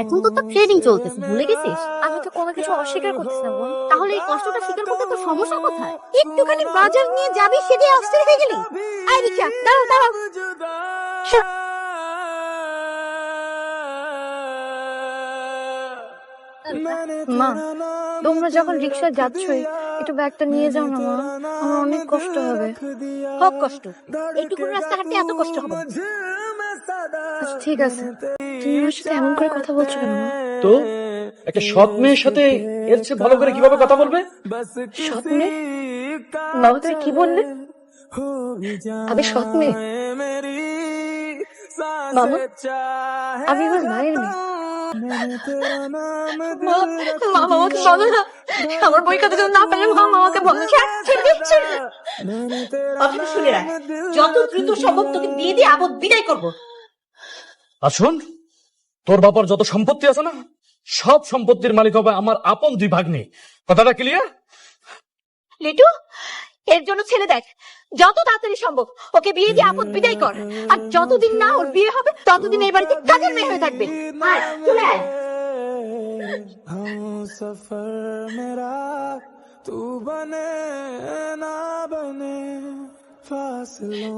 এখন তো তোর ট্রেনিং চলতেছে, ভুলে গেছিস? আমি তো কোনো কিছু অস্বীকার করতেছি না বোন। তাহলে এই কষ্টটা স্বীকার করতে তোর সমস্যা কোথায়? একটুখানি বাজার নিয়ে যাবি সেটাই অস্থির হয়ে গেলি। আয় রিক্সা, দাঁড়াও দাঁড়াও। মা, তোমরা যখন রিক্সায় যাচ্ছই একটু ব্যাগটা নিয়ে যাও না মা, আমার অনেক কষ্ট হবে। হোক কষ্ট, এইটুকুন রাস্তা হাঁটতে এত কষ্ট হবে? আচ্ছা ঠিক আছে, তুমি আমার সাথে এমন করে কথা বলছো কেন মা? তো একটা সৎ মেয়ের সাথে এর চেয়ে ভালো করে কিভাবে কথা বলবে? সৎ মেয়ে? বাবা তুমি কি বললে? আমি সৎ মেয়ে? বাবা, আমি আমার মায়ের মেয়ে। মা, মা মামাকে বলো না, আমার বই খাতা যদি না পেলে মা মামাকে বলো। কথাটা শুনে রাখ, যত দ্রুত সম্ভব তোকে বিয়ে দিয়ে আপদ বিদায় করবো। আসুন, তোর বাবার যত সম্পত্তি আছে না, সব সম্পত্তির মালিক হবে আমার আপন দুই ভাগ্নে। কথাটা ক্লিয়ার? লিটু, এর জন্য ছেলে দেখ, যত তাড়াতাড়ি সম্ভব ওকে বিয়ে দিয়ে আপদ বিদায় কর। আর যতদিন না ওর বিয়ে হবে ততদিন এই বাড়িতে কাজের মেয়ে হয়ে থাকবে। আয়, চলে আয়। সফর মেরা তু বনে না বনে ফাসলো